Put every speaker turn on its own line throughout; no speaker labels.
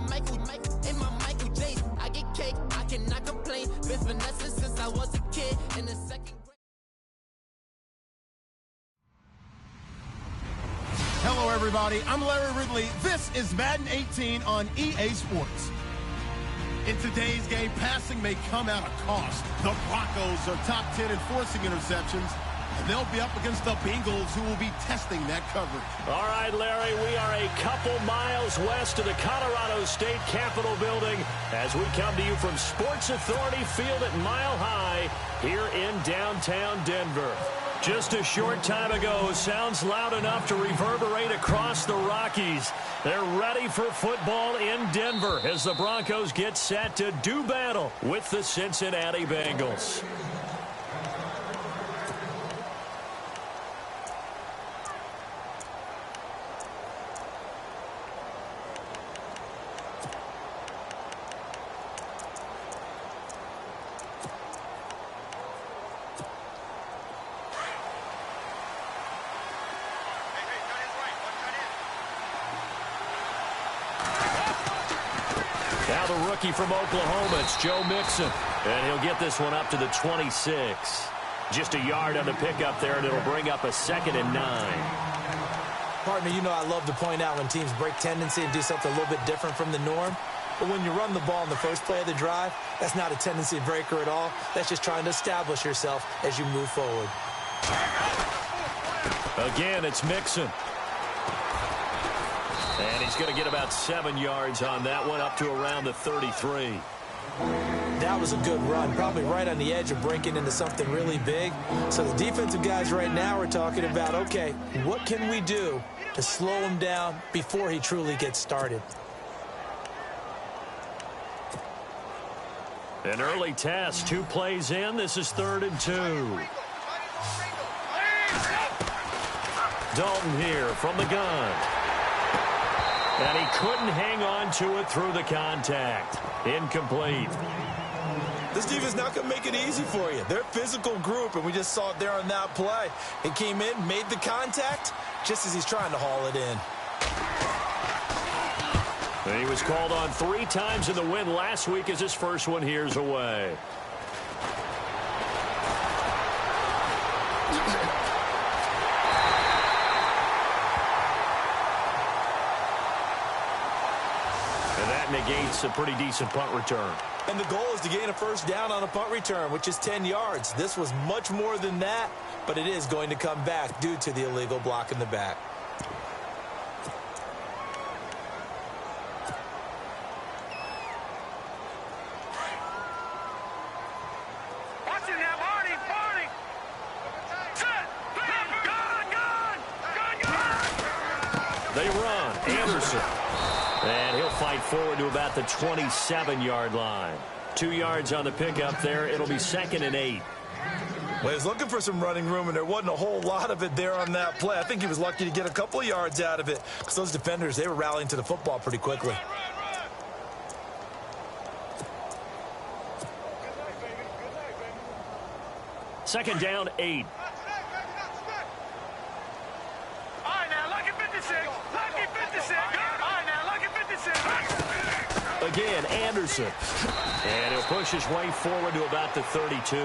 Michael James. I get cake, I cannot complain. Been finessing since I was a kid in the second grade.
Hello, everybody. I'm Larry Ridley. This is Madden 18 on EA Sports. In today's game, passing may come at a cost. The Broncos are top 10 in forcing interceptions, and they'll be up against the Bengals, who will be testing that coverage.
All right, Larry, we are a couple miles west of the Colorado State Capitol building as we come to you from Sports Authority Field at Mile High here in downtown Denver. Just a short time ago, sounds loud enough to reverberate across the Rockies. They're ready for football in Denver as the Broncos get set to do battle with the Cincinnati Bengals. Now the rookie from Oklahoma, it's Joe Mixon. And he'll get this one up to the 26. Just a yard on the pickup there, and it'll bring up a 2nd and 9.
Partner, you know I love to point out when teams break tendency and do something a little bit different from the norm. But when you run the ball in the first play of the drive, that's not a tendency breaker at all. That's just trying to establish yourself as you move forward.
Again, it's Mixon. And he's going to get about 7 yards on that one, up to around the 33.
That was a good run, probably right on the edge of breaking into something really big. So the defensive guys right now are talking about, okay, what can we do to slow him down before he truly gets started?
An early test, 2 plays in. This is 3rd and 2. Dalton here from the gun. And he couldn't hang on to it through the contact. Incomplete.
This defense not going to make it easy for you. They're a physical group, and we just saw it there on that play. He came in, made the contact, just as he's trying to haul it in.
And he was called on 3 times in the win last week as his first one here's away. Negates a pretty decent punt return.
And the goal is to gain a first down on a punt return, which is 10 yards. This was much more than that, but it is going to come back due to the illegal block in the back.
They run. Anderson. And he'll fight forward to about the 27-yard line. 2 yards on the pickup there. It'll be 2nd and 8.
Well, he was looking for some running room, and there wasn't a whole lot of it there on that play. I think he was lucky to get a couple of yards out of it because those defenders, they were rallying to the football pretty quickly.
Second down, 8. Again, Anderson. And he'll push his way forward to about the 32.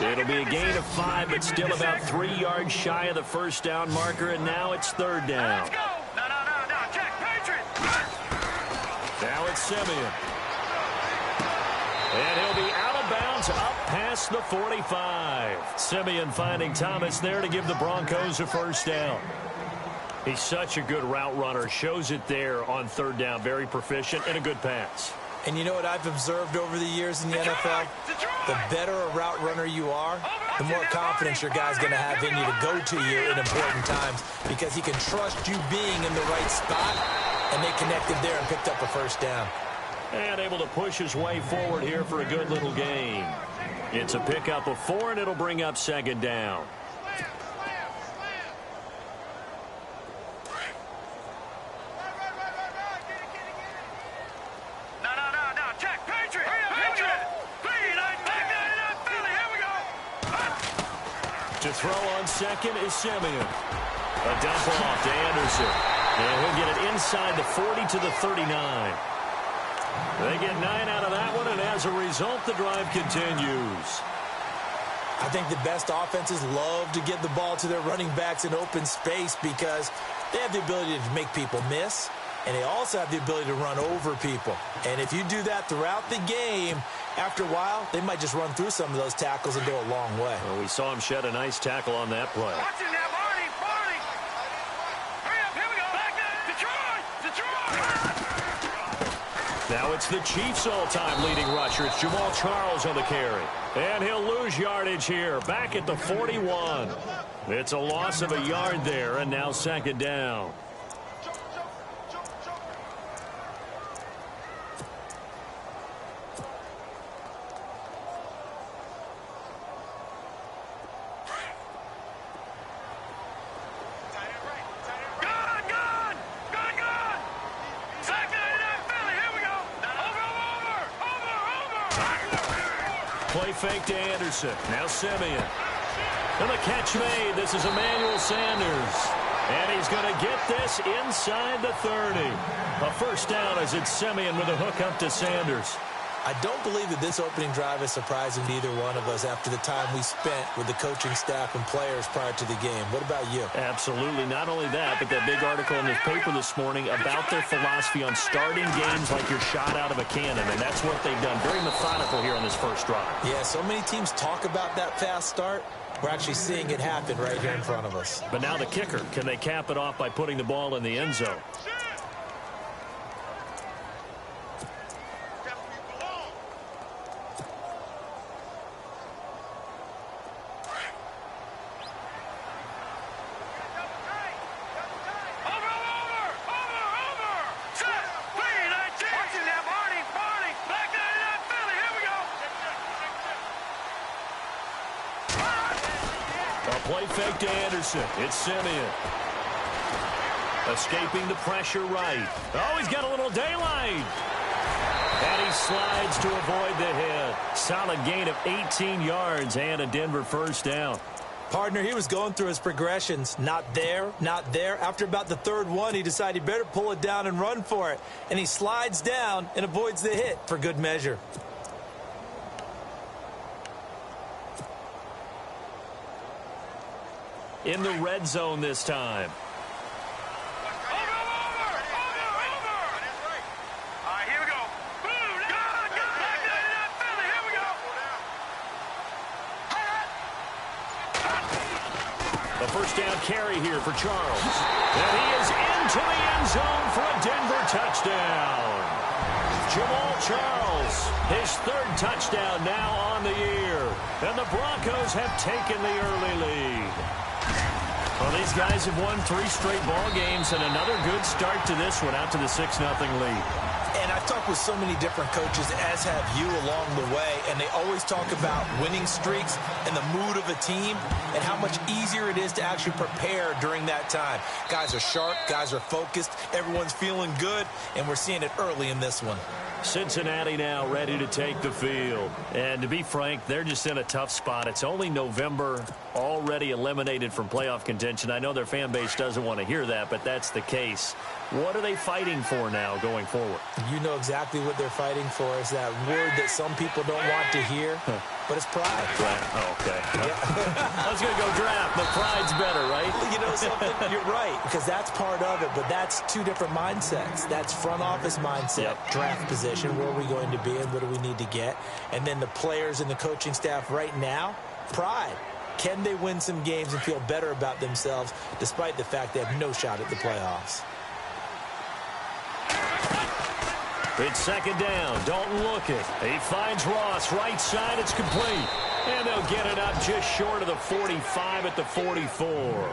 It'll be a gain of 5, but still about 3 yards shy of the first down marker, and now it's 3rd down. Now it's Simeon. And he'll be out of bounds up past the 45. Simeon finding Thomas there to give the Broncos a first down. He's such a good route runner. Shows it there on 3rd down. Very proficient and a good pass.
And you know what I've observed over the years in the NFL? The better a route runner you are, the more confidence your guy's going to have in you to go to you in important times because he can trust you being in the right spot, and they connected there and picked up a first down.
And able to push his way forward here for a good little gain. It's a pickup of 4, and it'll bring up 2nd down. To throw on 2nd is Simeon. A dump off to Anderson. And he'll get it inside the 40 to the 39. They get 9 out of that one, and as a result, the drive continues.
I think the best offenses love to get the ball to their running backs in open space because they have the ability to make people miss, and they also have the ability to run over people. And if you do that throughout the game, after a while, they might just run through some of those tackles and go a long way.
Well, we saw him shed a nice tackle on that play.
Watch it now, Barney! Hurry up, here we go! Back there! Detroit!
Now it's the Chiefs' all-time leading rusher. It's Jamal Charles on the carry. And he'll lose yardage here, back at the 41. It's a loss of a yard there, and now second down. Play fake to Anderson. Now Simeon. And the catch made. This is Emmanuel Sanders. And he's going to get this inside the 30. A first down as it's Simeon with a hook up to Sanders.
I don't believe that this opening drive is surprising to either one of us after the time we spent with the coaching staff and players prior to the game. What about you?
Absolutely. Not only that, but that big article in this paper this morning about their philosophy on starting games like you're shot out of a cannon, and that's what they've done. Very methodical here on this first drive.
Yeah, so many teams talk about that fast start. We're actually seeing it happen right here in front of us.
But now the kicker. Can they cap it off by putting the ball in the end zone? Play fake to Anderson. It's Simeon. Escaping the pressure right. Oh, he's got a little daylight. And he slides to avoid the hit. Solid gain of 18 yards and a Denver first down.
Partner, he was going through his progressions. Not there, not there. After about the third one, he decided he better pull it down and run for it. And he slides down and avoids the hit for good measure.
In the red zone this time.
Over! All right, here we go. Boom! Back there in that Philly. Here we
The
go.
first down carry here for Charles. And he is into the end zone for a Denver touchdown. Jamal Charles, his third touchdown now on the year. And the Broncos have taken the early lead. Well, these guys have won 3 straight ball games and another good start to this one out to the 6-0 lead.
And I've talked with so many different coaches, as have you along the way, and they always talk about winning streaks and the mood of a team and how much easier it is to actually prepare during that time. Guys are sharp, guys are focused, everyone's feeling good, and we're seeing it early in this one.
Cincinnati now ready to take the field. And to be frank, they're just in a tough spot. It's only November, already eliminated from playoff contention. I know their fan base doesn't want to hear that, but that's the case. What are they fighting for now going forward?
You know exactly what they're fighting for. Is that word that some people don't want to hear, but it's pride.
Oh, okay.
Yeah.
I was going to go draft, but pride's better, right?
You know something? You're right, because that's part of it, but that's 2 different mindsets. That's front office mindset, draft position, where are we going to be and what do we need to get? And then the players and the coaching staff right now, pride. Can they win some games and feel better about themselves despite the fact they have no shot at the playoffs?
It's second down. Dalton looking. He finds Ross. Right side. It's complete. And they'll get it up just short of the 45 at the 44.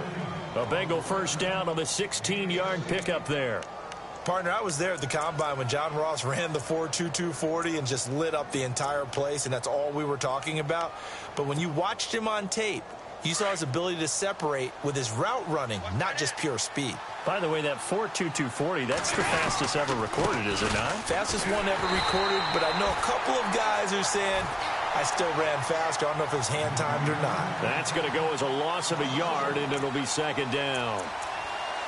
A Bengal first down on the 16-yard pickup there.
Partner, I was there at the Combine when John Ross ran the 4.22 40 and just lit up the entire place, and that's all we were talking about. But when you watched him on tape, you saw his ability to separate with his route running, not just pure speed.
By the way, that 4.22 40, that's the fastest ever recorded, is it not?
Fastest one ever recorded, but I know a couple of guys are saying, I still ran faster. I don't know if it was hand-timed or not.
That's going to go as a loss of a yard, and it'll be second down.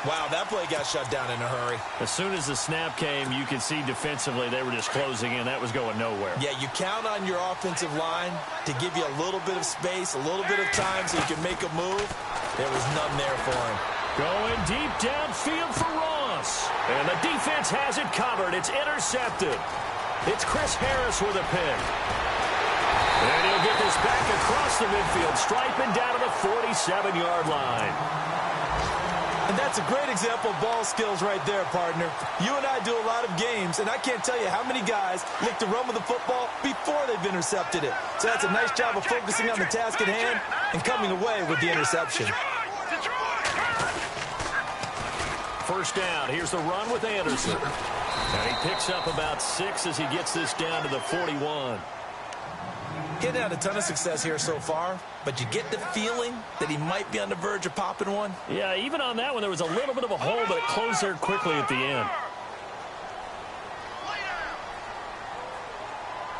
Wow, that play got shut down in a hurry.
As soon as the snap came, you could see defensively they were just closing in. That was going nowhere.
Yeah, you count on your offensive line to give you a little bit of space, a little bit of time so you can make a move. There was none there for him.
Going deep downfield for Ross. And the defense has it covered. It's intercepted. It's Chris Harris with a pick. And he'll get this back across the midfield stripe and down to the 47-yard line.
And that's a great example of ball skills right there, partner. You and I do a lot of games, and I can't tell you how many guys look to run with the football before they've intercepted it. So that's a nice job of focusing on the task at hand and coming away with the interception.
First down. Here's the run with Anderson. And he picks up about 6 as he gets this down to the 41.
Getting out a ton of success here so far, but you get the feeling that he might be on the verge of popping one.
Yeah, even on that one, there was a little bit of a hole, but it closed there quickly at the end.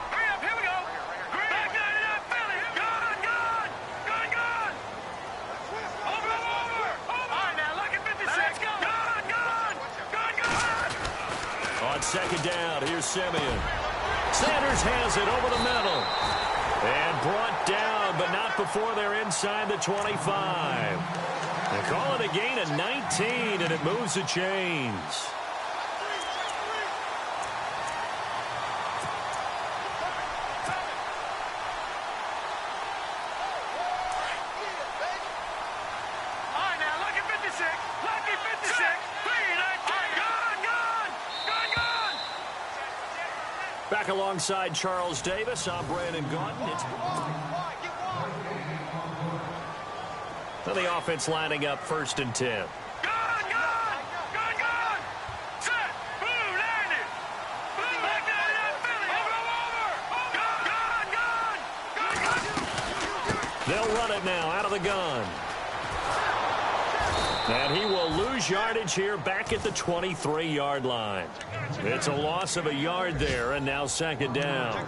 Hurry up, here we go. Back 99, Philly. Gun. Over. All right, now, look at 56. Gun.
On second down, here's Simeon. Sanders has it over the middle. And brought down, but not before they're inside the 25. They call it a gain of 19, and it moves the chains.
All right, now, look at 56. Lucky 56. Gun.
Back alongside Charles Davis, I'm Brandon Gaudin. So the offense lining up 1st and 10.
Gun. Set. Boom, landed. Boom, back 99, Philly. Over. Gun.
They'll run it now out of the gun. And he will lose yardage here back at the 23-yard line. It's a loss of a yard there, and now second down.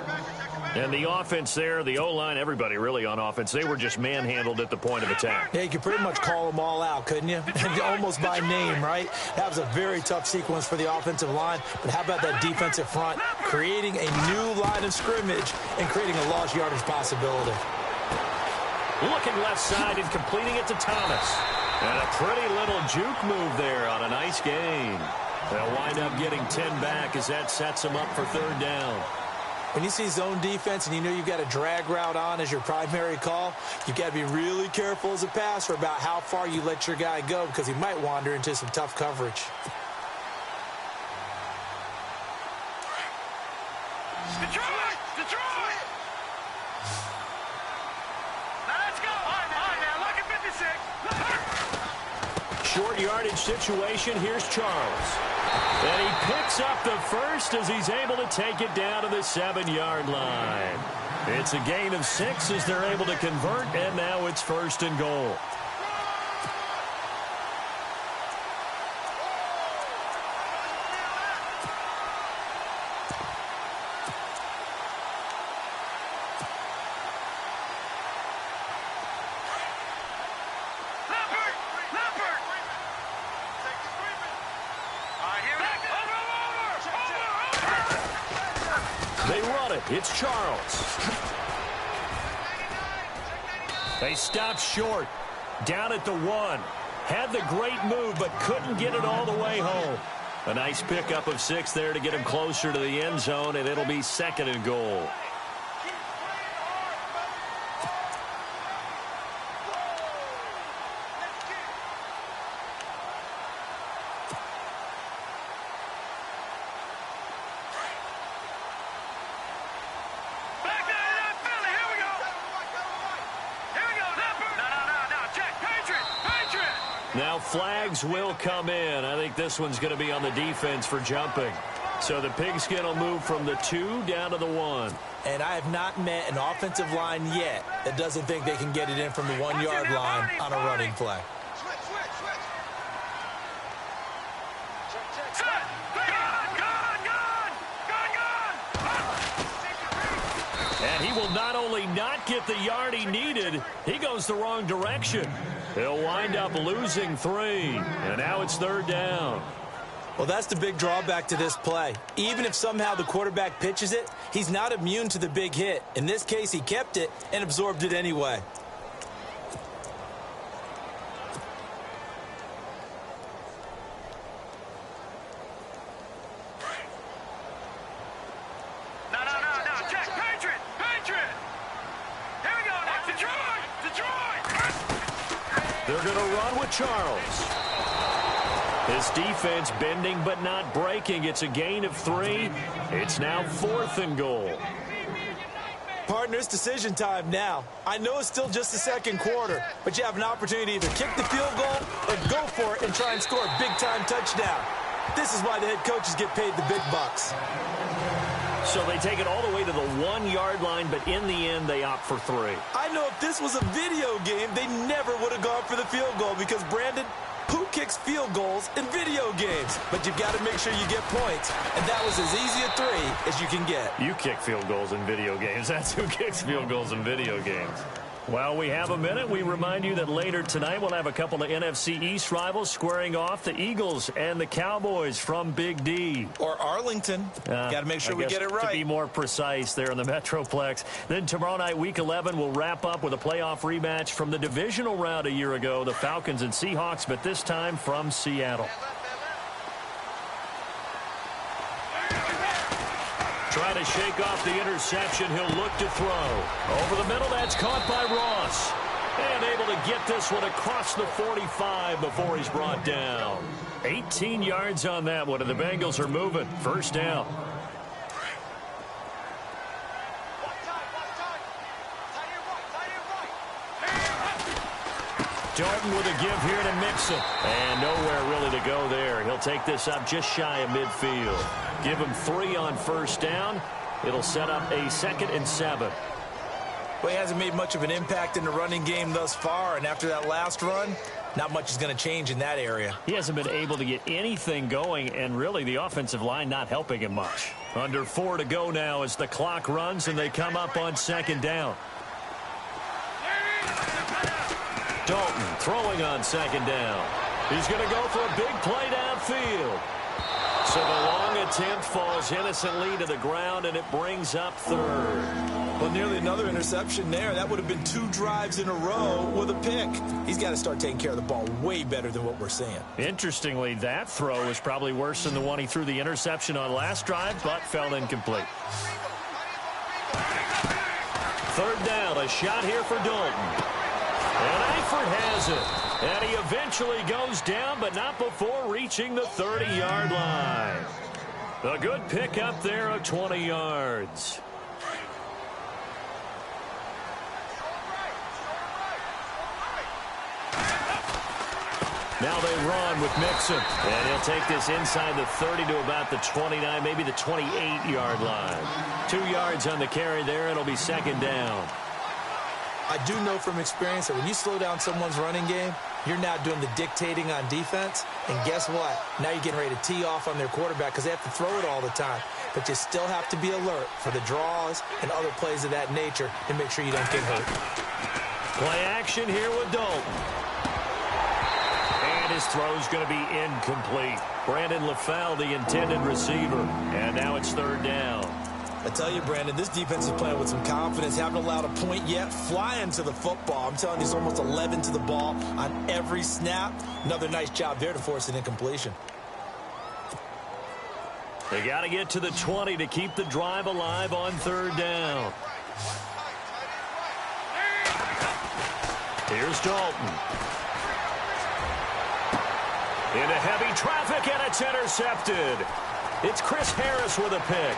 And the offense there, the O-line, everybody really on offense, they were just manhandled at the point of attack.
Yeah, you could pretty much call them all out, couldn't you? Almost by name, right? That was a very tough sequence for the offensive line. But how about that defensive front creating a new line of scrimmage and creating a lost yardage possibility?
Looking left side and completing it to Thomas. And a pretty little juke move there on a nice gain. They'll wind up getting 10 back as that sets them up for third down.
When you see zone defense and you know you've got a drag route on as your primary call, you've got to be really careful as a passer about how far you let your guy go because he might wander into some tough coverage.
Detroit! Now let's go. All right, now look at 56.
Short yardage situation. Here's Charles. And he picks up the first as he's able to take it down to the 7-yard line. It's a gain of 6 as they're able to convert, and now it's 1st and goal. It's Charles. They stopped short. Down at the 1. Had the great move, but couldn't get it all the way home. A nice pickup of 6 there to get him closer to the end zone, and it'll be 2nd and goal. Now flags will come in. I think this one's going to be on the defense for jumping. So the pigskin will move from the 2 down to the 1.
And I have not met an offensive line yet that doesn't think they can get it in from the 1-yard line on a running play.
And he will not only not get the yard he needed, he goes the wrong direction. He'll wind up losing 3, and now it's 3rd down.
Well, that's the big drawback to this play. Even if somehow the quarterback pitches it, he's not immune to the big hit. In this case, he kept it and absorbed it anyway.
No, check. Patriot. Here we go now. Detroit.
They're going to run with Charles. His defense bending but not breaking. It's a gain of 3. It's now 4th and goal.
Partner, it's decision time now. I know it's still just the second quarter, but you have an opportunity to either kick the field goal or go for it and try and score a big-time touchdown. This is why the head coaches get paid the big bucks.
So they take it all the way to the 1-yard line, but in the end, they opt for 3.
I know if this was a video game, they never would have gone for the field goal because, Brandon, who kicks field goals in video games? But you've got to make sure you get points, and that was as easy a 3 as you can get.
You kick field goals in video games. That's who kicks field goals in video games. Well, we have a minute. We remind you that later tonight we'll have a couple of NFC East rivals squaring off, the Eagles and the Cowboys from Big D.
Or Arlington. Got to make sure we get it right.
To be more precise there in the Metroplex. Then tomorrow night, Week 11, we'll wrap up with a playoff rematch from the divisional round a year ago, the Falcons and Seahawks, but this time from Seattle. Trying to shake off the interception. He'll look to throw. Over the middle, that's caught by Ross. And able to get this one across the 45 before he's brought down. 18 yards on that one, and the Bengals are moving. 1st down. Dalton with a give here to Mixon. And nowhere really to go there. He'll take this up just shy of midfield. Give him 3 on 1st down. It'll set up a 2nd and 7.
Well, he hasn't made much of an impact in the running game thus far, and after that last run, not much is going to change in that area.
He hasn't been able to get anything going, and really the offensive line not helping him much. Under 4 to go now as the clock runs, and they come up on 2nd down. Dalton throwing on 2nd down. He's going to go for a big play downfield. So the long attempt falls innocently to the ground, and it brings up 3rd.
Well, nearly another interception there. That would have been 2 drives in a row with a pick. He's got to start taking care of the ball way better than what we're seeing.
Interestingly, that throw is probably worse than the one he threw the interception on last drive, but fell incomplete. 3rd down, a shot here for Dalton. And Eifert has it. And he eventually goes down, but not before reaching the 30-yard line. A good pickup there of 20 yards. Now they run with Mixon. And he'll take this inside the 30 to about the 29, maybe the 28-yard line. 2 yards on the carry there. It'll be 2nd down.
I do know from experience that when you slow down someone's running game, you're now doing the dictating on defense. And guess what? Now you're getting ready to tee off on their quarterback because they have to throw it all the time. But you still have to be alert for the draws and other plays of that nature and make sure you don't get hurt.
Play action here with Dalton. And his throw's going to be incomplete. Brandon LaFell, the intended receiver. And now it's 3rd down.
I tell you, Brandon, this defense is playing with some confidence. Haven't allowed a point yet. Flying to the football. I'm telling you, it's almost 11 to the ball on every snap. Another nice job there to force an incompletion.
They got to get to the 20 to keep the drive alive on 3rd down. Here's Dalton. Into heavy traffic, and it's intercepted. It's Chris Harris with a pick.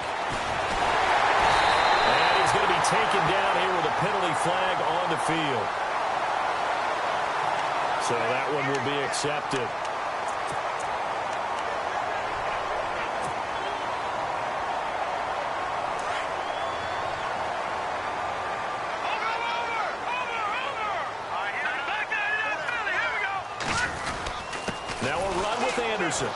And he's going to be taken down here with a penalty flag on the field. So that one will be accepted. Now a run with Anderson.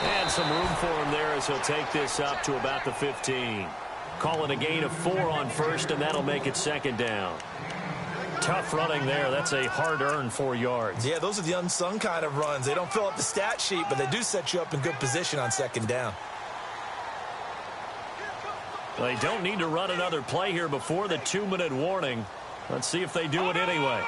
And some room for him there as he'll take this up to about the 15. Calling a gain of 4 on 1st, and that'll make it 2nd down. tough running there. That's a hard-earned 4 yards.
Yeah, those are the unsung kind of runs. They don't fill up the stat sheet, but they do set you up in good position on second down.
They don't need to run another play here before the 2-minute warning. Let's see if they do it anyway.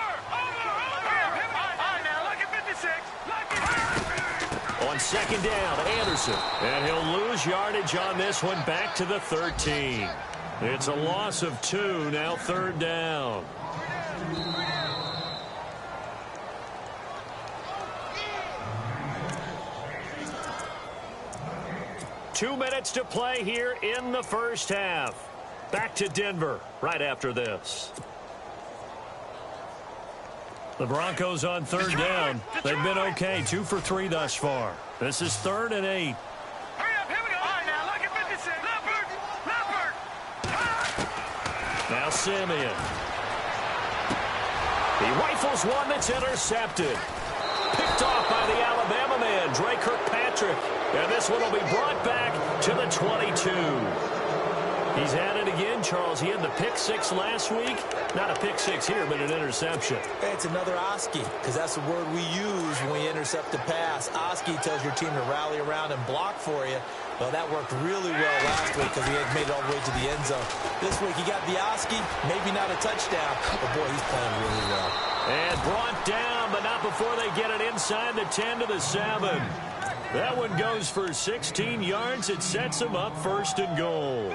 On second down, Anderson. And he'll lose yardage on this one, back to the 13. It's a loss of 2, now third down. Two minutes to play here in the first half. Back to Denver right after this. The Broncos on third down. They've been okay, 2 for 3 thus far. This is 3rd and 8.
Hurry up, here we go. All right, now look at 56. Leopard.
Now Simeon. He rifles one that's intercepted. Picked off by the Alabama man, Dre Kirkpatrick. And this one will be brought back to the 22. He's at it again, Charles. He had the pick 6 last week. Not a pick 6 here, but an interception.
Hey, it's another Oski, because that's the word we use when we intercept a pass. Oski tells your team to rally around and block for you. Well, that worked really well last week because he had made it all the way to the end zone. This week he got the Oski, maybe not a touchdown, but boy, he's playing really well.
And brought down, but not before they get it inside the 10 to the 7. That one goes for 16 yards. It sets him up 1st and goal.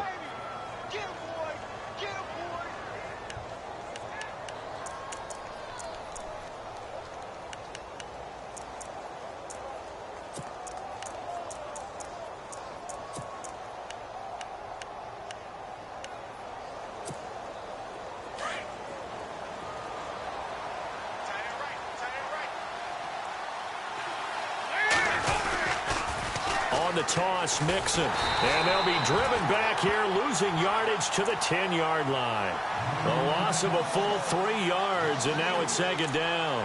The toss, Mixon, and they'll be driven back here, losing yardage to the 10-yard line. A loss of a full 3 yards, and now it's 2nd down.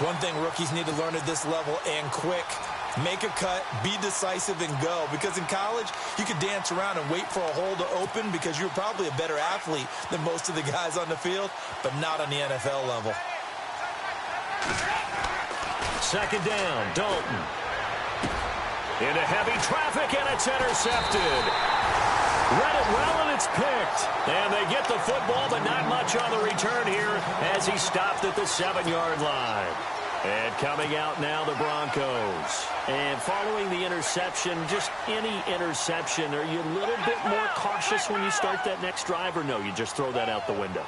One thing rookies need to learn at this level, and quick: make a cut, be decisive, and go. Because in college, you could dance around and wait for a hole to open because you're probably a better athlete than most of the guys on the field, but not on the NFL level.
2nd down, Dalton. Into heavy traffic, and it's intercepted. Read it well, and it's picked. And they get the football, but not much on the return here as he stopped at the 7-yard line. And coming out now, the Broncos. And following the interception, just any interception, are you a little bit more cautious when you start that next drive, or no, you just throw that out the window?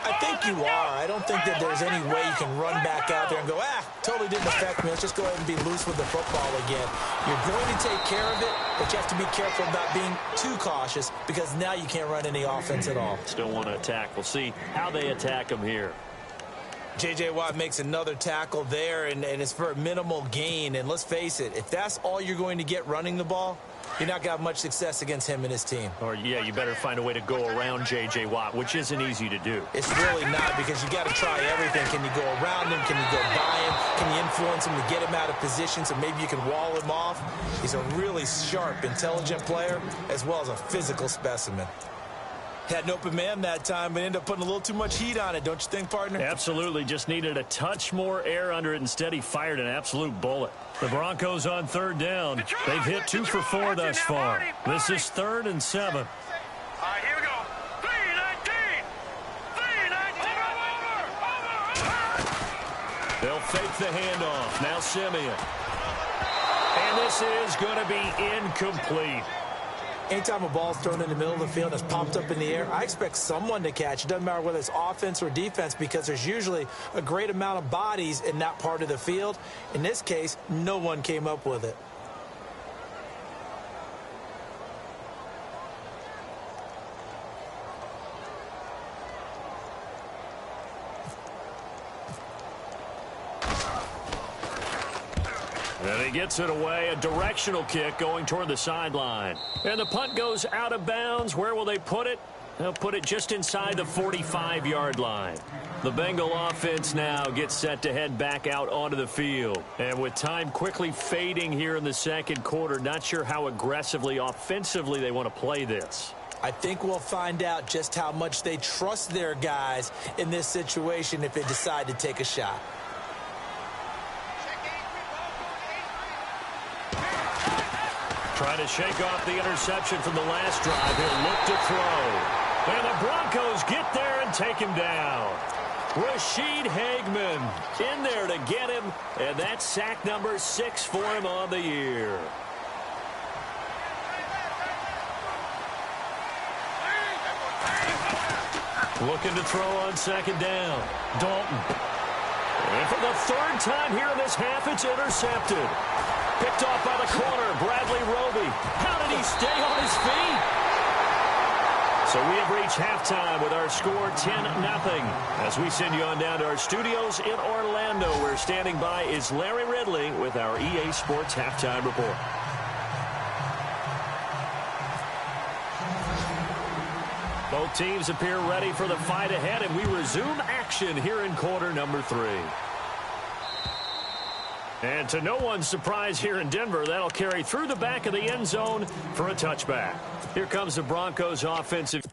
I think you are. I don't think that there's any way you can run back out there and go, totally didn't affect me. Let's just go ahead and be loose with the football again. You're going to take care of it, but you have to be careful about being too cautious because now you can't run any offense at all.
Still want to attack. We'll see how they attack him here.
J.J. Watt makes another tackle there, and it's for a minimal gain. And let's face it, if that's all you're going to get running the ball, you're not going to have much success against him and his team.
Or, yeah, you better find a way to go around J.J. Watt, which isn't easy to do.
It's really not, because you got to try everything. Can you go around him? Can you go by him? Can you influence him to get him out of position so maybe you can wall him off? He's a really sharp, intelligent player as well as a physical specimen. Had an open man that time, but ended up putting a little too much heat on it, don't you think, partner?
Absolutely. Just needed a touch more air under it. Instead, he fired an absolute bullet. The Broncos on 3rd down. They've hit 2 for 4 thus far. This is 3rd and 7.
All right, here we go. 3-19. 3-19. Over.
They'll fake the handoff. Now Simeon. And this is going to be incomplete.
Anytime a ball's thrown in the middle of the field that's popped up in the air, I expect someone to catch. It doesn't matter whether it's offense or defense because there's usually a great amount of bodies in that part of the field. In this case, no one came up with it.
And he gets it away, a directional kick going toward the sideline. And the punt goes out of bounds. Where will they put it? They'll put it just inside the 45-yard line. The Bengal offense now gets set to head back out onto the field. And with time quickly fading here in the 2nd quarter, not sure how aggressively, offensively they want to play this.
I think we'll find out just how much they trust their guys in this situation if they decide to take a shot.
Trying to shake off the interception from the last drive. He'll look to throw. And the Broncos get there and take him down. Rashid Hageman in there to get him, and that's sack number 6 for him on the year. Looking to throw on second down. Dalton. And for the third time here in this half, it's intercepted. Picked off by the corner, Bradley Roby. How did he stay on his feet? So we have reached halftime with our score 10-0. As we send you on down to our studios in Orlando, where standing by is Larry Ridley with our EA Sports Halftime Report. Both teams appear ready for the fight ahead, and we resume action here in quarter number 3. And to no one's surprise here in Denver, that'll carry through the back of the end zone for a touchback. Here comes the Broncos offensive.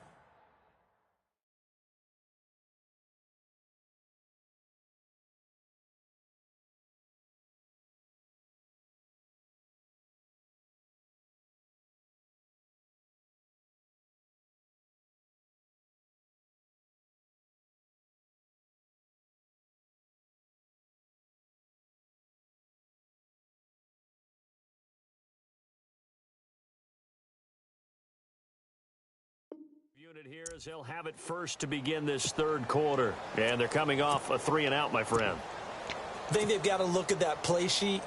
Unit here as he'll have it first to begin this third quarter. And they're coming off a 3-and-out, my friend.
I think they've got to look at that play sheet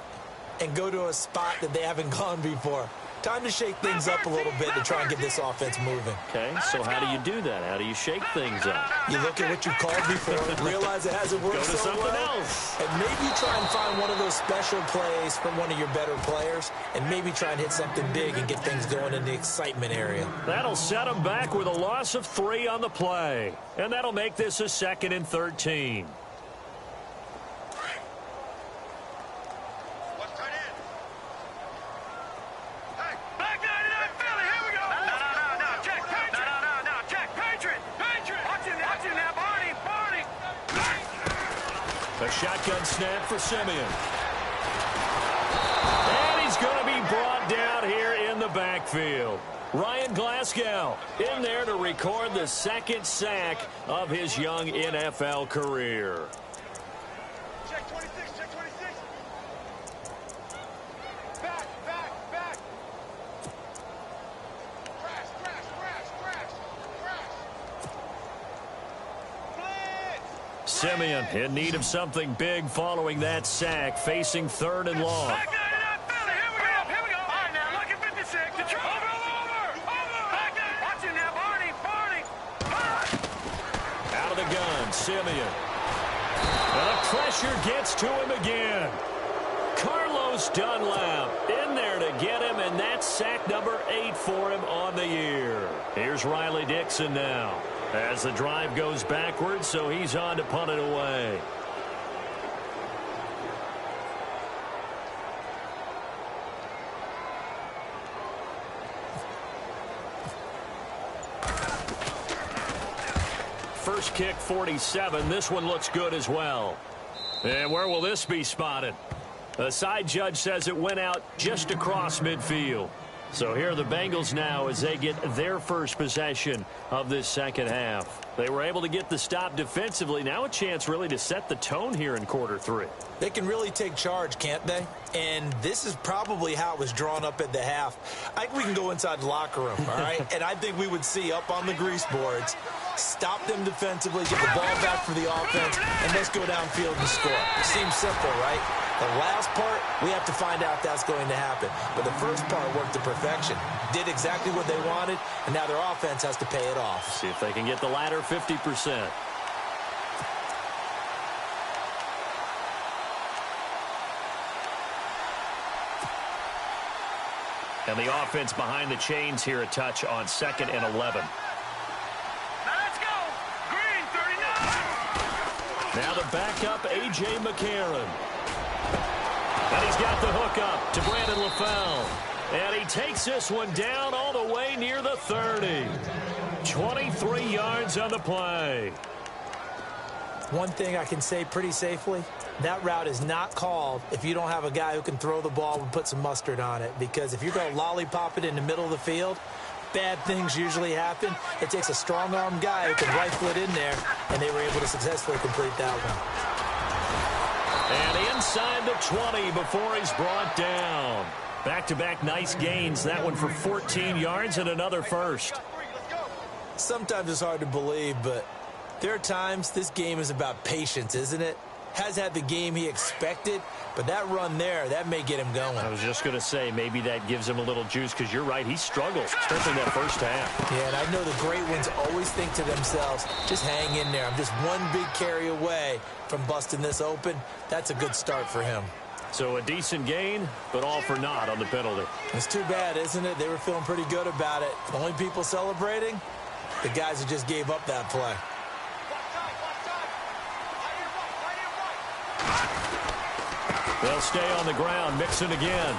and go to a spot that they haven't gone before. Time to shake things up a little bit to try and get this offense moving.
Okay, so how do you do that? How do you shake things up?
You look at what you've called before, realize it hasn't worked so well. Go to something else. And maybe try and find one of those special plays from one of your better players, and maybe try and hit something big and get things going in the excitement area. That'll set them back with a loss of 3 on the play. And that'll make this a 2nd and 13. A shotgun snap for Simeon. And he's going to be brought down here in the backfield. Ryan Glasgow in there to record the 2nd sack of his young NFL career.
Check 26, check 26. Back. Crash.
Simeon in need of something big following that sack, facing 3rd and long.
Here we go. All right, now, look at 56. Over. Back there. Watch it now, Barney.
Out of the gun, Simeon. And the pressure gets to him again. Carlos Dunlap in there to get him, and that's sack number 8 for him on the year. Here's Riley Dixon now, as the drive goes backwards, so he's on to punt it away. First kick, 47. This one looks good as well. And where will this be spotted? The side judge says it went out just across midfield. So here are the Bengals now as they get their first possession of this second half. They were able to get the stop defensively. Now a chance really to set the tone here in quarter 3.
They can really take charge, can't they? And this is probably how it was drawn up at the half. I think we can go inside the locker room, all right? And I think we would see up on the grease boards, stop them defensively, get the ball back for the offense, and let's go downfield and score. It seems simple, right? The last part, we have to find out if that's going to happen. But the first part worked to perfection. Did exactly what they wanted, and now their offense has to pay it off.
See if they can get the latter 50%. And the offense behind the chains here a touch on 2nd and 11.
Now let's go. Green, 39.
Now the backup, A.J. McCarron. And he's got the hook up to Brandon LaFell. And he takes this one down all the way near the 30. 23 yards on the play.
One thing I can say pretty safely, that route is not called if you don't have a guy who can throw the ball and put some mustard on it. Because if you're going to lollipop it in the middle of the field, bad things usually happen. It takes a strong-arm guy who can rifle it in there, and they were able to successfully complete that one.
And inside the 20 before he's brought down. Back-to-back nice gains. That one for 14 yards and another first.
Sometimes it's hard to believe, but there are times this game is about patience, isn't it? Has had the game he expected, but that run there, that may get him going.
I was just going to say, maybe that gives him a little juice, because you're right, he struggled, especially that first half.
Yeah, and I know the great ones always think to themselves, just hang in there. I'm just one big carry away from busting this open. That's a good start for him.
So a decent gain, but all for naught on the penalty.
It's too bad, isn't it? They were feeling pretty good about it. The only people celebrating, the guys who just gave up that play.
They'll stay on the ground. Mixon again.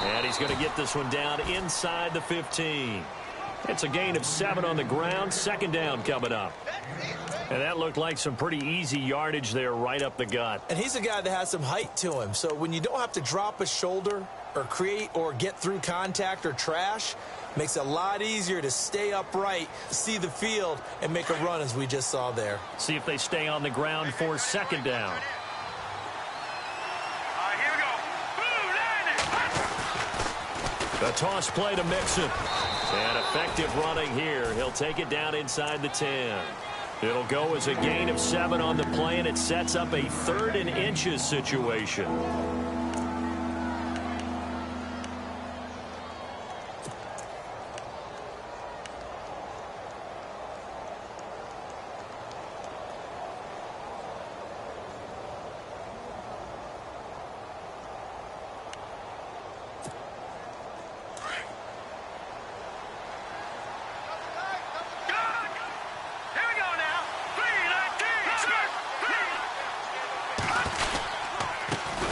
And he's going to get this one down inside the 15. It's a gain of 7 on the ground. Second down coming up. And that looked like some pretty easy yardage there right up the gut.
And he's a guy that has some height to him. So when you don't have to drop a shoulder or create or get through contact or trash, makes it a lot easier to stay upright, see the field, and make a run as we just saw there.
See if they stay on the ground for second down. A toss play to Mixon. And effective running here. He'll take it down inside the 10. It'll go as a gain of 7 on the play, and it sets up a 3rd and inches situation.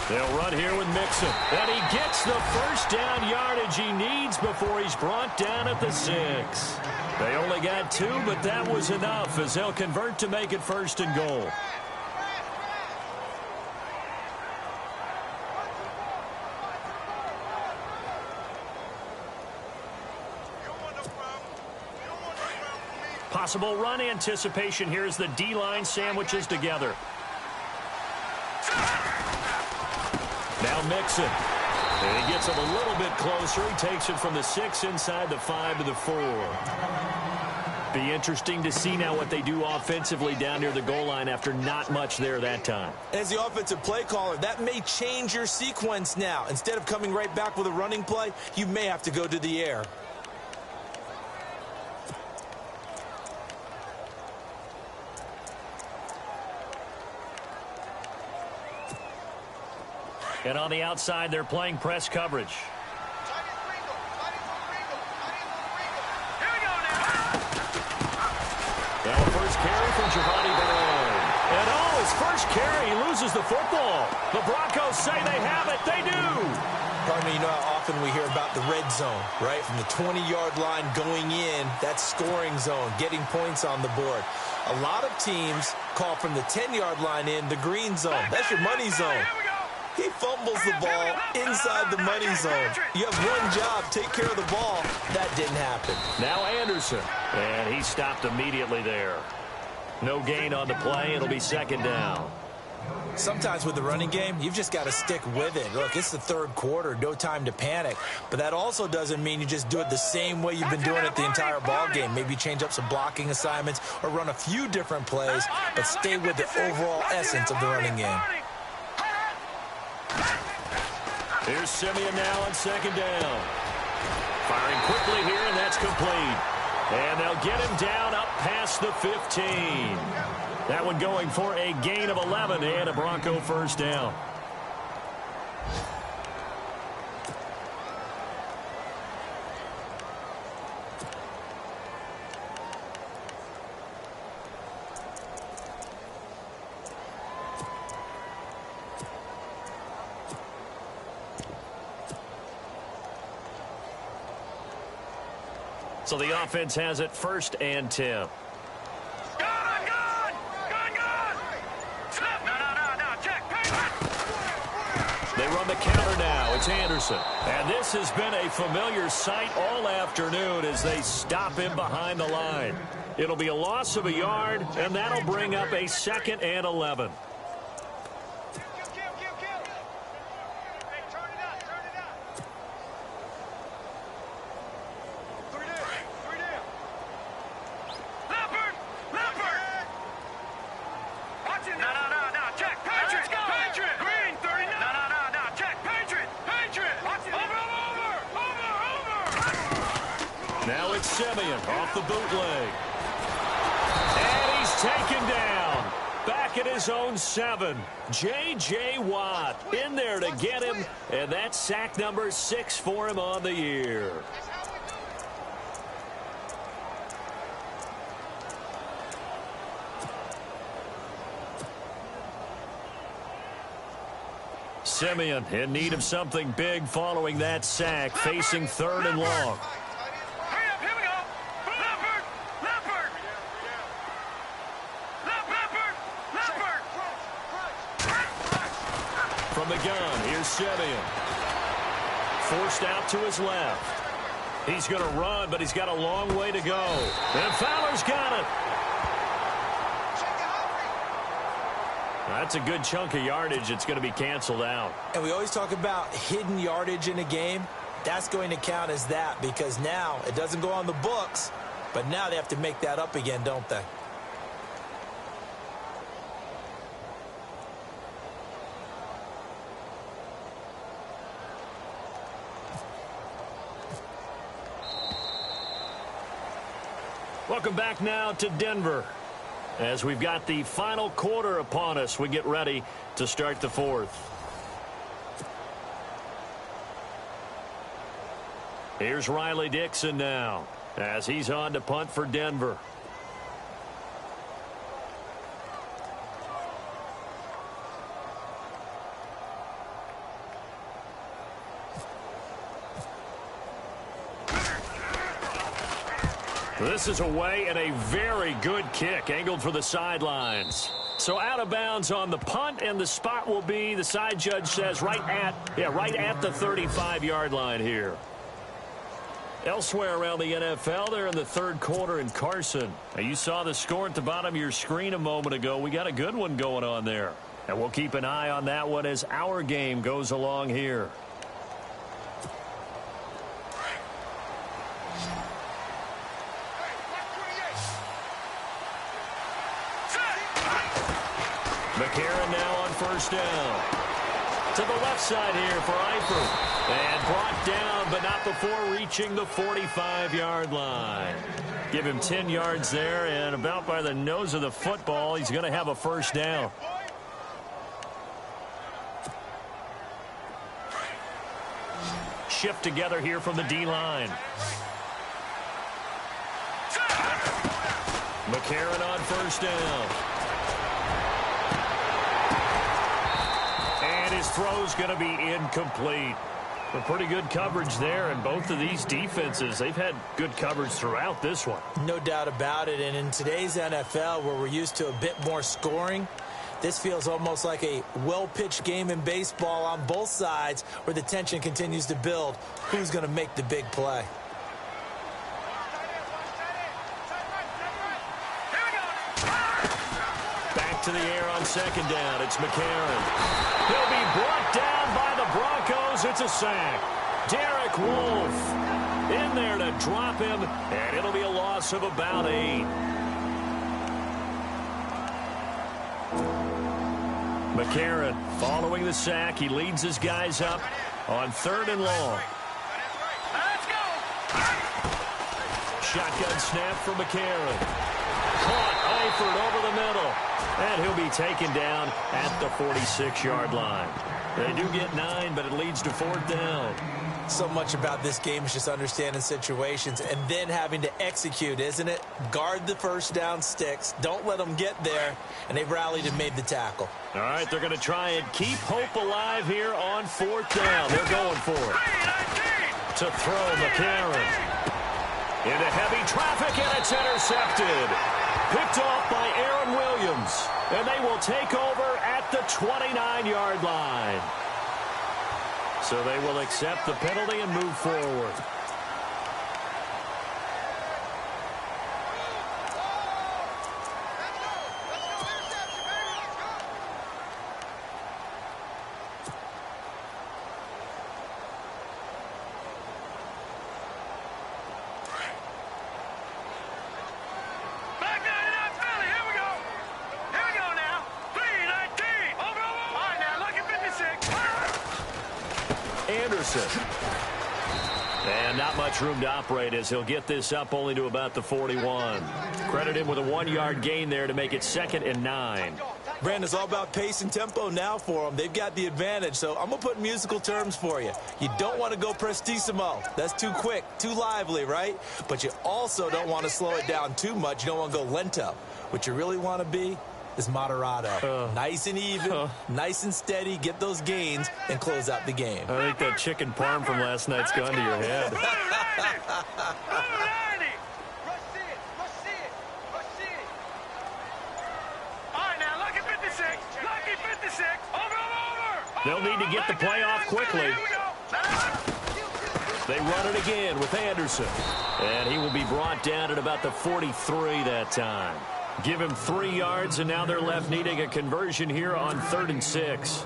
They'll run here with Mixon. And he gets the first down yardage he needs before he's brought down at the 6. They only got 2, but that was enough as they'll convert to make it 1st and goal. Possible run anticipation here as the D-line sandwiches together. Now Mixon. And he gets him a little bit closer. He takes it from the 6 inside the 5 to the 4. Be interesting to see now what they do offensively down near the goal line after not much there that time.
As the offensive play caller, that may change your sequence now. Instead of coming right back with a running play, you may have to go to the air.
And on the outside, they're playing press coverage. Now first carry from Giovanni Bernard. And his first carry, he loses the football. The Broncos say they have it. They do.
Partner, you know how often we hear about the red zone, right? From the 20-yard line going in, that's scoring zone, getting points on the board. A lot of teams call from the 10-yard line in the green zone. That's your money zone. He fumbles the ball inside the money zone. You have one job, take care of the ball. That didn't happen.
Now Anderson. And he stopped immediately there. No gain on the play. It'll be second down.
Sometimes with the running game, you've just got to stick with it. Look, it's the 3rd quarter, no time to panic. But that also doesn't mean you just do it the same way you've been doing it the entire ball game. Maybe change up some blocking assignments or run a few different plays, but stay with the overall essence of the running game.
Here's Simeon now on second down. Firing quickly here, and that's complete. And they'll get him down up past the 15. That one going for a gain of 11 and a Bronco first down. So the offense has it 1st and 10. They run the counter now. It's Anderson. And this has been a familiar sight all afternoon as they stop him behind the line. It'll be a loss of a yard, and that'll bring up a 2nd and 11. Now it's Simeon off the bootleg. And he's taken down. Back at his own 7. J.J. Watt in there to get him. And that's sack number 6 for him on the year. Simeon in need of something big following that sack, facing 3rd and long. From the gun, here's Simeon. Forced out to his left. He's going to run, but he's got a long way to go. And Fowler's got it. That's a good chunk of yardage. It's going to be canceled out.
And we always talk about hidden yardage in a game. That's going to count as that because now it doesn't go on the books, but now they have to make that up again, don't they?
Welcome back now to Denver. As we've got the final quarter upon us, we get ready to start the 4th. Here's Riley Dixon now as he's on to punt for Denver. This is away and a very good kick angled for the sidelines. So out of bounds on the punt, and the spot will be, the side judge says, right at the 35-yard line here. Elsewhere around the NFL, they're in the 3rd quarter in Carson. Now, you saw the score at the bottom of your screen a moment ago. We got a good one going on there. And we'll keep an eye on that one as our game goes along here. McCarron now on 1st down. To the left side here for Eifert. And brought down, but not before reaching the 45-yard line. Give him 10 yards there, and about by the nose of the football, he's going to have a 1st down. Shift together here from the D-line. McCarron on 1st down. And his throw's going to be incomplete. But pretty good coverage there, and both of these defenses, they've had good coverage throughout this one.
No doubt about it, and in today's NFL, where we're used to a bit more scoring, this feels almost like a well-pitched game in baseball on both sides where the tension continues to build. Who's going to make the big play?
Back to the air on 2nd down. It's McCarron. He'll be brought down by the Broncos. It's a sack. Derek Wolfe in there to drop him, and it'll be a loss of about 8. McCarron following the sack. He leads his guys up on 3rd and long.
Let's go.
Shotgun snap for McCarron. Caught Eifert over the middle. And he'll be taken down at the 46-yard line. They do get 9, but it leads to 4th down.
So much about this game is just understanding situations and then having to execute, isn't it? Guard the 1st down sticks. Don't let them get there. And they've rallied and made the tackle.
All right, they're going to try and keep hope alive here on 4th down. They're going for it. To throw, McCarron. Into heavy traffic, and it's intercepted. Picked off by Aaron Williams. And they will take over at the 29-yard line. So they will accept the penalty and move forward. And not much room to operate as he'll get this up only to about the 41. Credit him with a 1-yard gain there to make it 2nd and 9.
Brandon, it's all about pace and tempo now for them. They've got the advantage, so I'm going to put musical terms for you. You don't want to go prestissimo. That's too quick, too lively, right? But you also don't want to slow it down too much. You don't want to go lento. What you really want to be is moderato. Nice and even, nice and steady, get those gains, and close out the game.
I think that chicken parm from last night's gone to your head. They'll need to get the play off quickly. They run it again with Anderson. And he will be brought down at about the 43 that time. Give him 3 yards, and now they're left needing a conversion here on 3rd and 6.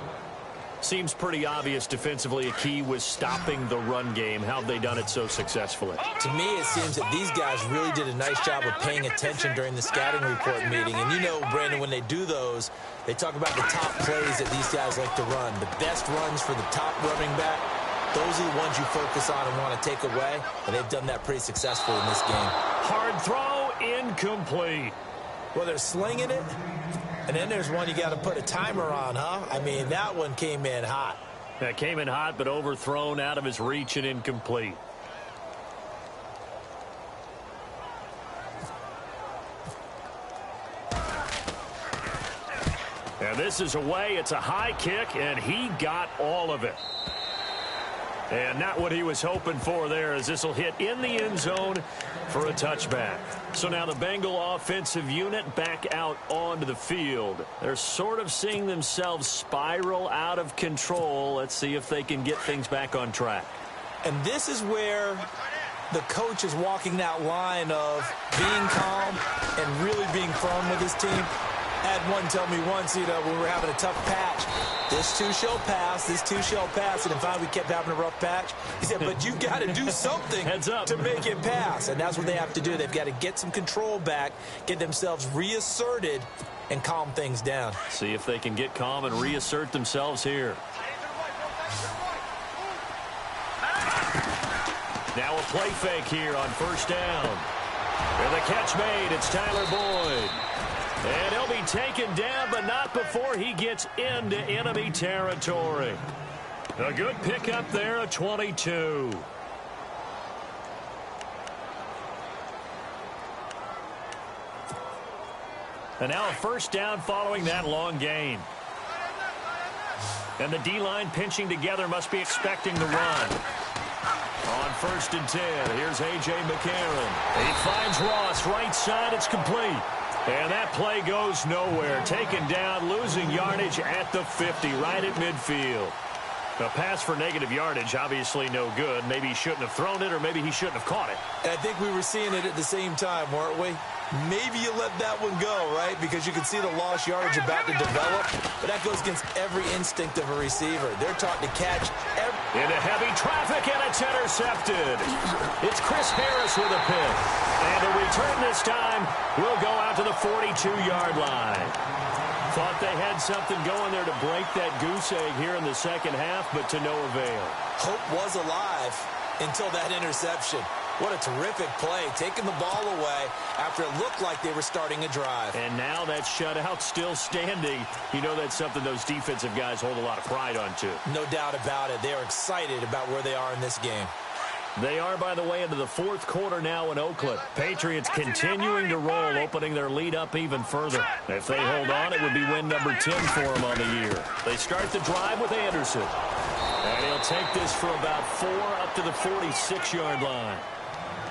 Seems pretty obvious defensively a key was stopping the run game. How have they done it so successfully?
To me, it seems that these guys really did a nice job of paying attention during the scouting report meeting. And you know, Brandon, when they do those, they talk about the top plays that these guys like to run. The best runs for the top running back, those are the ones you focus on and want to take away. And they've done that pretty successfully in this game.
Hard throw, incomplete.
Well, they're slinging it, and then there's one you got to put a timer on, huh? I mean, that one came in hot.
That came in hot, but overthrown out of his reach and incomplete. And this is away. It's a high kick, and he got all of it. And not what he was hoping for there, as this will hit in the end zone for a touchback. So now the Bengal offensive unit back out onto the field. They're sort of seeing themselves spiral out of control. Let's see if they can get things back on track.
And this is where the coach is walking that line of being calm and really being firm with his team. I had one tell me once, you know, when we were having a tough patch, this too shall pass, this too shall pass. And in fact, we kept having a rough patch. He said, but you've got to do something to make it pass. And that's what they have to do. They've got to get some control back, get themselves reasserted, and calm things down.
See if they can get calm and reassert themselves here. Now a play fake here on 1st down. And the catch made. It's Tyler Boyd. And he'll be taken down, but not before he gets into enemy territory. A good pickup there, a 22. And now a 1st down following that long gain. And the D-line pinching together must be expecting the run. On 1st and 10, here's A.J. McCarron. He finds Ross, right side, it's complete. And that play goes nowhere. Taken down, losing yardage at the 50, right at midfield. A pass for negative yardage, obviously no good. Maybe he shouldn't have thrown it, or maybe he shouldn't have caught it.
I think we were seeing it at the same time, weren't we? Maybe you let that one go, right? Because you can see the lost yardage about to develop. But that goes against every instinct of a receiver. They're taught to catch
into heavy traffic, and it's intercepted. It's Chris Harris with a pick. And the return this time will go out to the 42-yard line. Thought they had something going there to break that goose egg here in the second half, but to no avail.
Hope was alive until that interception. What a terrific play, taking the ball away after it looked like they were starting a drive.
And now that shutout still standing. You know that's something those defensive guys hold a lot of pride on, too.
No doubt about it. They are excited about where they are in this game.
They are, by the way, into the 4th quarter now in Oakland. Patriots continuing to roll, opening their lead up even further. If they hold on, it would be win number 10 for them on the year. They start the drive with Anderson. And he'll take this for about 4 up to the 46-yard line.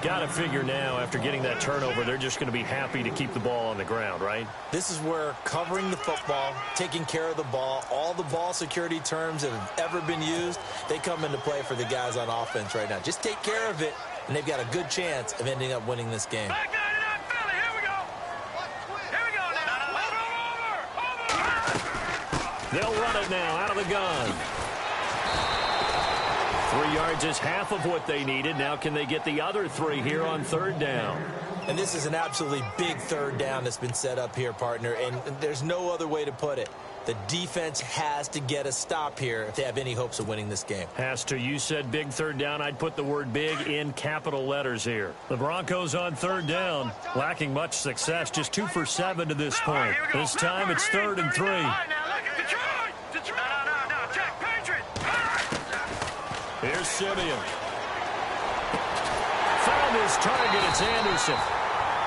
Got to figure now, after getting that turnover, they're just going to be happy to keep the ball on the ground, right?
This is where covering the football, taking care of the ball, all the ball security terms that have ever been used, they come into play for the guys on offense right now. Just take care of it, and they've got a good chance of ending up winning this game.
Back 99, Philly, here we go. Here we go now. Over.
They'll run it now out of the gun. 3 yards is half of what they needed. Now can they get the other 3 here on 3rd down?
And this is an absolutely big 3rd down that's been set up here, partner, and there's no other way to put it. The defense has to get a stop here if they have any hopes of winning this game.
Has to. You said big 3rd down. I'd put the word big in capital letters here. The Broncos on 3rd down, lacking much success, just 2 for 7 to this point. This time it's 3rd and 3.
All right, now look at Detroit. No, check, Patriot.
Here's Simeon. Found his target. It's Anderson.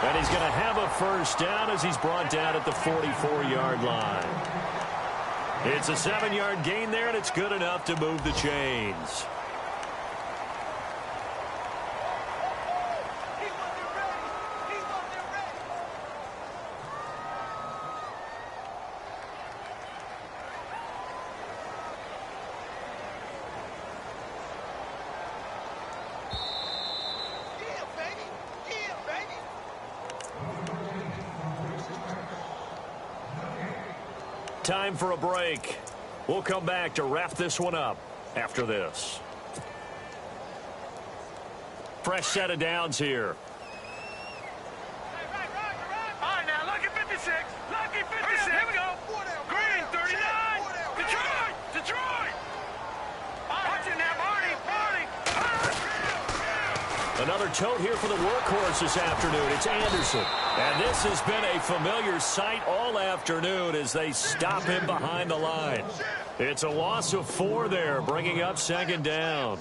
And he's going to have a 1st down as he's brought down at the 44-yard line. It's a 7-yard gain there, and it's good enough to move the chains. Time for a break. We'll come back to wrap this one up after this. Fresh set of downs here.
All right, now look at 56. Lucky 56. Here we go. Green, 39. Detroit. Watch it now, Barney.
Another tote here for the workhorse this afternoon. It's Anderson. And this has been a familiar sight all afternoon as they stop him behind the line. It's a loss of 4 there, bringing up 2nd down.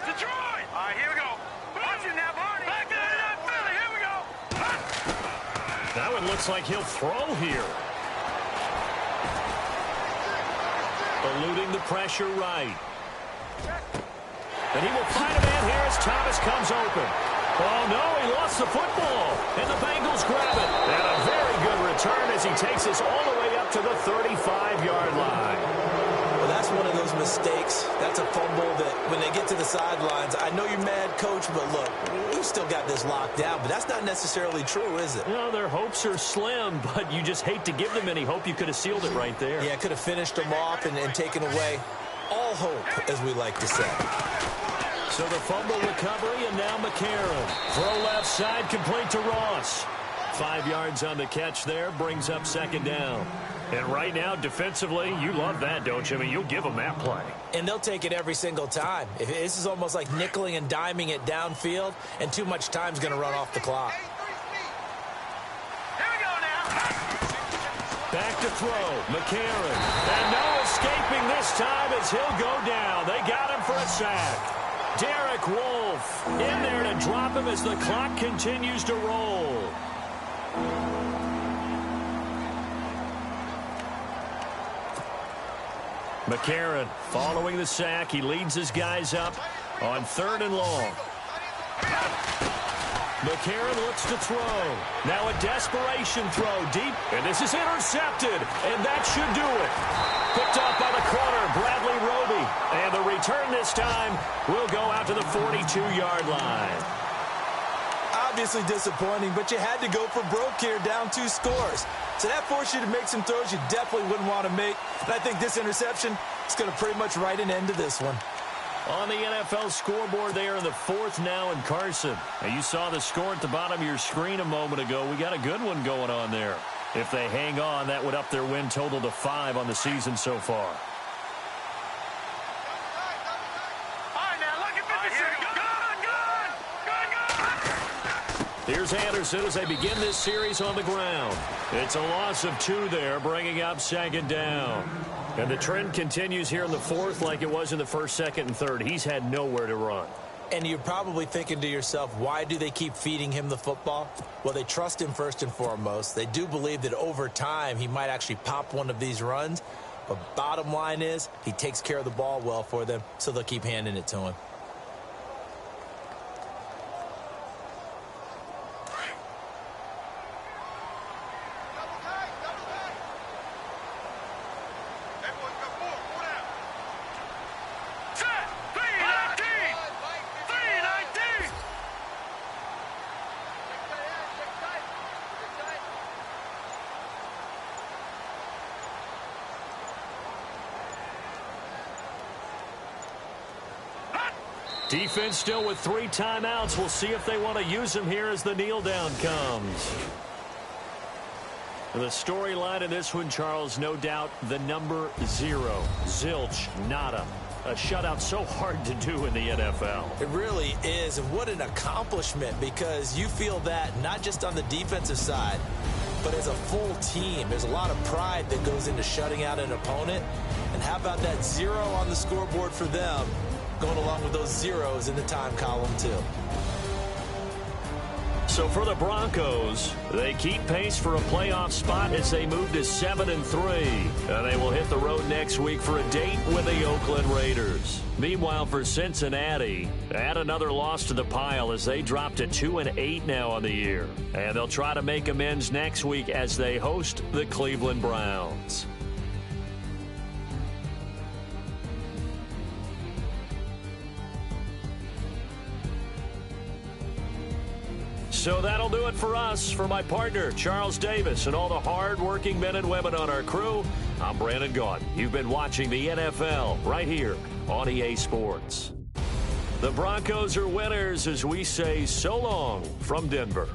Detroit. All right, here we go. Watch it now, Barney. Back to that Philly. Here we go.
That one looks like he'll throw here. Eluding the pressure right. And he will find a man here as Thomas comes open. Oh, no, he lost the football. And the Bengals grab it. And a very good return as he takes us all the way up to the 35-yard line.
Well, that's one of those mistakes. That's a fumble that when they get to the sidelines, I know you're mad, Coach, but look, we've still got this locked down. But that's not necessarily true, is it?
You know, their hopes are slim, but you just hate to give them any hope. You could have sealed it right there.
Yeah, could have finished them off and taken away all hope, as we like to say.
So the fumble recovery, and now McCarron. Throw left side, complete to Ross. 5 yards on the catch there, brings up 2nd down. And right now, defensively, you love that, don't you? I mean, you'll give them that play.
And they'll take it every single time. This is almost like nickeling and diming it downfield, and too much time's going to run off the clock.
Here we go now.
Back to throw, McCarron. And no escaping this time as he'll go down. They got him for a sack. Derek Wolfe in there to drop him as the clock continues to roll. McCarron following the sack. He leads his guys up on 3rd and long. McCarron looks to throw. Now a desperation throw deep. And this is intercepted. And that should do it. Picked off by the corner, Bradley Roby. And the return this time will go out to the 42-yard line.
Obviously disappointing, but you had to go for broke here, down 2 scores. So that forced you to make some throws you definitely wouldn't want to make. And I think this interception is going to pretty much write an end to this one.
On the NFL scoreboard there in the 4th now in Carson. Now you saw the score at the bottom of your screen a moment ago. We got a good one going on there. If they hang on, that would up their win total to 5 on the season so far. Here's Anderson as they begin this series on the ground. It's a loss of 2 there, bringing up 2nd down. And the trend continues here in the 4th like it was in the 1st, 2nd, and 3rd. He's had nowhere to run.
And you're probably thinking to yourself, why do they keep feeding him the football? Well, they trust him first and foremost. They do believe that over time he might actually pop one of these runs. But bottom line is he takes care of the ball well for them, so they'll keep handing it to him.
Defense still with 3 timeouts. We'll see if they want to use them here as the kneel down comes. The storyline in this one, Charles, no doubt the number 0. Zilch, nada. A shutout so hard to do in the NFL.
It really is, and what an accomplishment, because you feel that not just on the defensive side, but as a full team. There's a lot of pride that goes into shutting out an opponent. And how about that 0 on the scoreboard for them, going along with those zeros in the time column too.
So for the Broncos, they keep pace for a playoff spot as they move to 7-3. And they will hit the road next week for a date with the Oakland Raiders. Meanwhile, for Cincinnati, add another loss to the pile as they drop to 2-8 now on the year. And they'll try to make amends next week as they host the Cleveland Browns. So that'll do it for us. For my partner, Charles Davis, and all the hard-working men and women on our crew, I'm Brandon Gaudin. You've been watching the NFL right here on EA Sports. The Broncos are winners as we say so long from Denver.